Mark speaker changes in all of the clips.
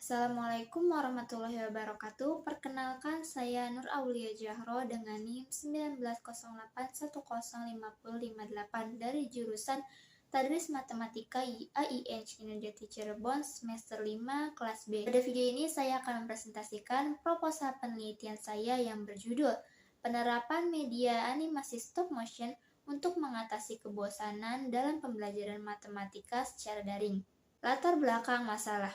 Speaker 1: Assalamualaikum warahmatullahi wabarakatuh. Perkenalkan, saya Nur Aulia Jahro dengan NIM 1908105058 dari jurusan Tadris Matematika IAIN Indonesia Cirebon semester 5 kelas B. Pada video ini saya akan mempresentasikan proposal penelitian saya yang berjudul Penerapan Media Animasi Stop Motion untuk mengatasi kebosanan dalam pembelajaran matematika secara daring. Latar belakang masalah.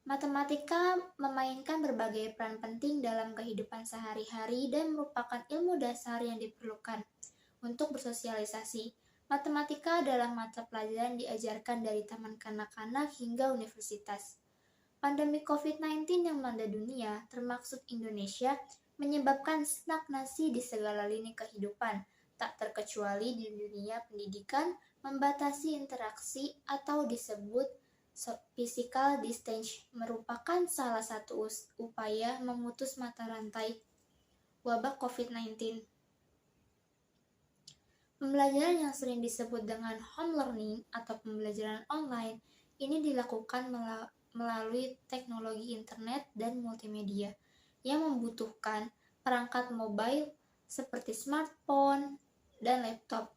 Speaker 1: Matematika memainkan berbagai peran penting dalam kehidupan sehari-hari dan merupakan ilmu dasar yang diperlukan untuk bersosialisasi. Matematika adalah mata pelajaran diajarkan dari taman kanak-kanak hingga universitas. Pandemi COVID-19 yang melanda dunia, termasuk Indonesia, menyebabkan stagnasi di segala lini kehidupan, tak terkecuali di dunia pendidikan, membatasi interaksi atau disebut physical distance merupakan salah satu upaya memutus mata rantai wabah COVID-19. Pembelajaran yang sering disebut dengan home learning atau pembelajaran online ini dilakukan melalui teknologi internet dan multimedia yang membutuhkan perangkat mobile seperti smartphone dan laptop.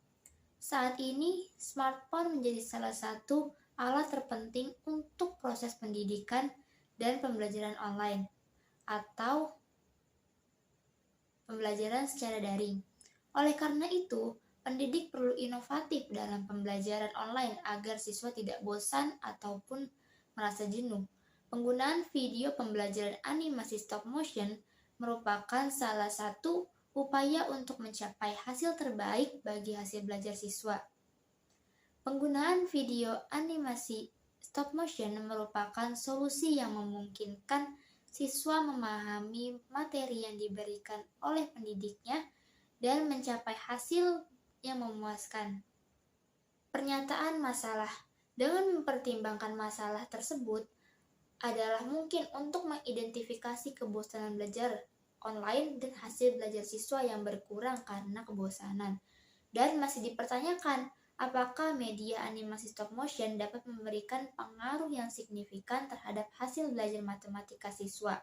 Speaker 1: Saat ini, smartphone menjadi salah satu alat terpenting untuk proses pendidikan dan pembelajaran online atau pembelajaran secara daring. Oleh karena itu, pendidik perlu inovatif dalam pembelajaran online agar siswa tidak bosan ataupun merasa jenuh. Penggunaan video pembelajaran animasi stop motion merupakan salah satu upaya untuk mencapai hasil terbaik bagi hasil belajar siswa. Penggunaan video animasi stop motion merupakan solusi yang memungkinkan siswa memahami materi yang diberikan oleh pendidiknya dan mencapai hasil yang memuaskan. Pernyataan masalah. Dengan mempertimbangkan masalah tersebut adalah mungkin untuk mengidentifikasi kebosanan belajar online dan hasil belajar siswa yang berkurang karena kebosanan. Dan masih dipertanyakan, apakah media animasi stop motion dapat memberikan pengaruh yang signifikan terhadap hasil belajar matematika siswa?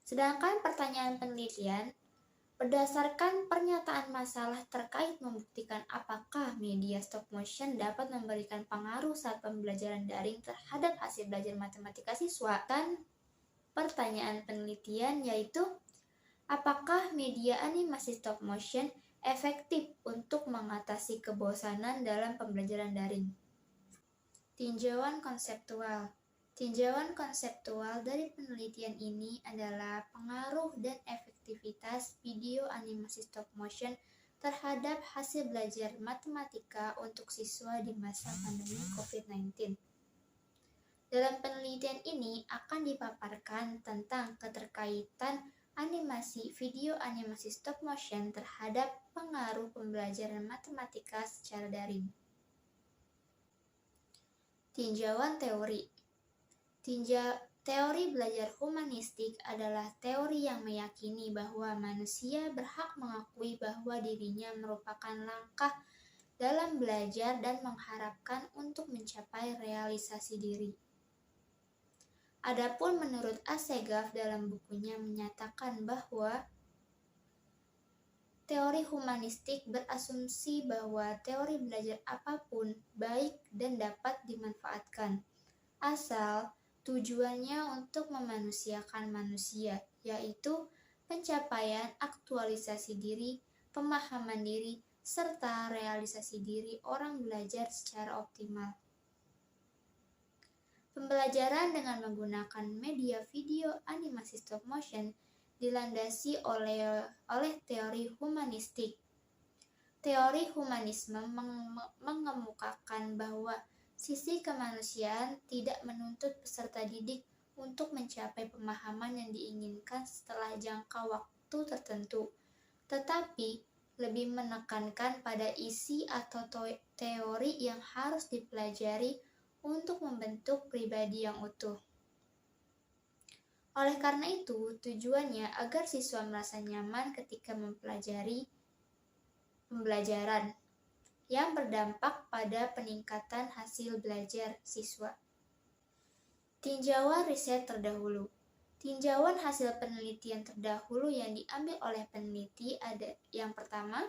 Speaker 1: Sedangkan pertanyaan penelitian, berdasarkan pernyataan masalah terkait membuktikan apakah media stop motion dapat memberikan pengaruh saat pembelajaran daring terhadap hasil belajar matematika siswa, dan pertanyaan penelitian yaitu, apakah media animasi stop motion efektif untuk mengatasi kebosanan dalam pembelajaran daring? Tinjauan konseptual. Tinjauan konseptual dari penelitian ini adalah pengaruh dan efektivitas video animasi stop motion terhadap hasil belajar matematika untuk siswa di masa pandemi COVID-19. Dalam penelitian ini akan dipaparkan tentang keterkaitan animasi video animasi stop motion terhadap pengaruh pembelajaran matematika secara daring. Tinjauan teori. Teori belajar humanistik adalah teori yang meyakini bahwa manusia berhak mengakui bahwa dirinya merupakan langkah dalam belajar dan mengharapkan untuk mencapai realisasi diri. Adapun menurut Assegaf dalam bukunya menyatakan bahwa teori humanistik berasumsi bahwa teori belajar apapun baik dan dapat dimanfaatkan, asal tujuannya untuk memanusiakan manusia, yaitu pencapaian aktualisasi diri, pemahaman diri, serta realisasi diri orang belajar secara optimal. Pembelajaran dengan menggunakan media video animasi stop motion dilandasi oleh teori humanistik. Teori humanisme mengemukakan bahwa sisi kemanusiaan tidak menuntut peserta didik untuk mencapai pemahaman yang diinginkan setelah jangka waktu tertentu, tetapi lebih menekankan pada isi atau teori yang harus dipelajari untuk membentuk pribadi yang utuh. Oleh karena itu, tujuannya agar siswa merasa nyaman ketika mempelajari pembelajaran yang berdampak pada peningkatan hasil belajar siswa. Tinjauan riset terdahulu. Tinjauan hasil penelitian terdahulu yang diambil oleh peneliti ada yang pertama,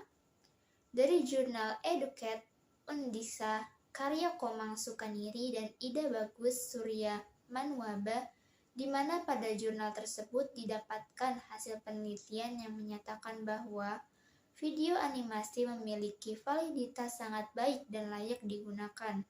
Speaker 1: dari jurnal Educate Undisa, karya Komang Sukaniri dan Ida Bagus Surya Manwaba, di mana pada jurnal tersebut didapatkan hasil penelitian yang menyatakan bahwa video animasi memiliki validitas sangat baik dan layak digunakan.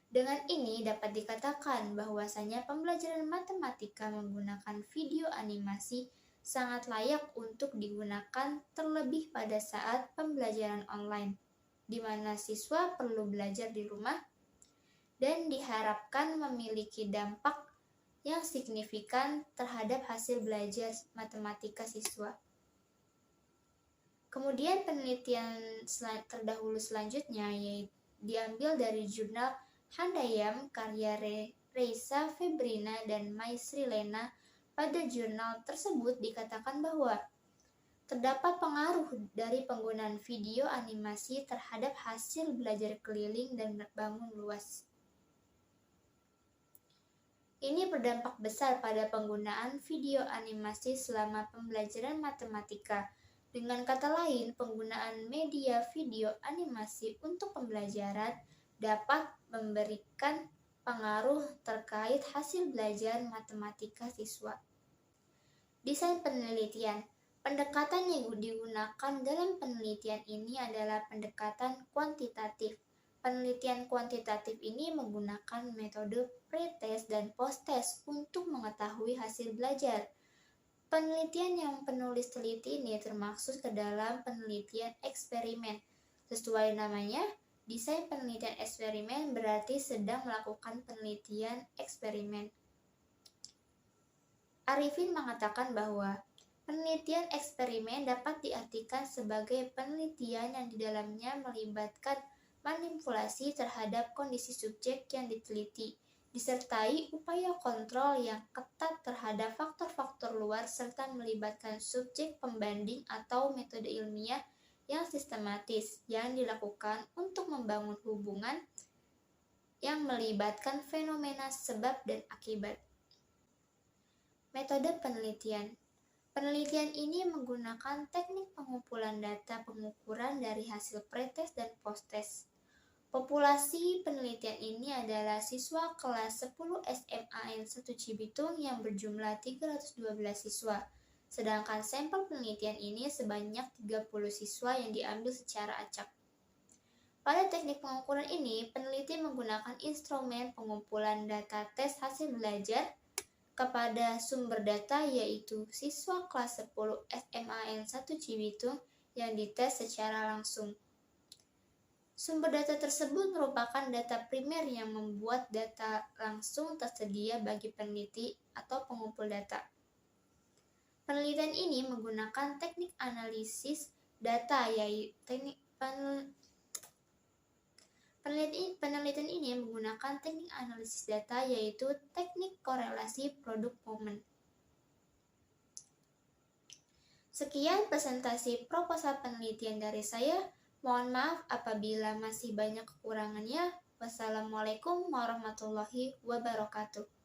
Speaker 1: Dengan ini dapat dikatakan bahwasanya pembelajaran matematika menggunakan video animasi sangat layak untuk digunakan terlebih pada saat pembelajaran online, di mana siswa perlu belajar di rumah dan diharapkan memiliki dampak yang signifikan terhadap hasil belajar matematika siswa. Kemudian penelitian terdahulu selanjutnya yaitu diambil dari jurnal Handayam karya Reisa Febrina dan Maisri Lena. Pada jurnal tersebut dikatakan bahwa terdapat pengaruh dari penggunaan video animasi terhadap hasil belajar keliling dan bangun luas. Ini berdampak besar pada penggunaan video animasi selama pembelajaran matematika. Dengan kata lain, penggunaan media video animasi untuk pembelajaran dapat memberikan pengaruh terkait hasil belajar matematika siswa. Desain penelitian. Pendekatan yang digunakan dalam penelitian ini adalah pendekatan kuantitatif. Penelitian kuantitatif ini menggunakan metode pretest dan posttest untuk mengetahui hasil belajar. Penelitian yang penulis teliti ini termasuk ke dalam penelitian eksperimen. Sesuai namanya, desain penelitian eksperimen berarti sedang melakukan penelitian eksperimen. Arifin mengatakan bahwa penelitian eksperimen dapat diartikan sebagai penelitian yang di dalamnya melibatkan manipulasi terhadap kondisi subjek yang diteliti, disertai upaya kontrol yang ketat terhadap faktor-faktor luar serta melibatkan subjek pembanding atau metode ilmiah yang sistematis yang dilakukan untuk membangun hubungan yang melibatkan fenomena sebab dan akibat. Metode penelitian. Penelitian ini menggunakan teknik pengumpulan data pengukuran dari hasil pretest dan posttest. Populasi penelitian ini adalah siswa kelas 10 SMA N1 Cibitung yang berjumlah 312 siswa. Sedangkan sampel penelitian ini sebanyak 30 siswa yang diambil secara acak. Pada teknik pengukuran ini, peneliti menggunakan instrumen pengumpulan data tes hasil belajar kepada sumber data yaitu siswa kelas 10 SMA N1 Cibitung yang dites secara langsung. Sumber data tersebut merupakan data primer yang membuat data langsung tersedia bagi peneliti atau pengumpul data. Penelitian ini menggunakan teknik analisis data yaitu penelitian ini menggunakan teknik analisis data yaitu teknik korelasi produk momen. Sekian presentasi proposal penelitian dari saya. Mohon maaf apabila masih banyak kekurangannya. Wassalamualaikum warahmatullahi wabarakatuh.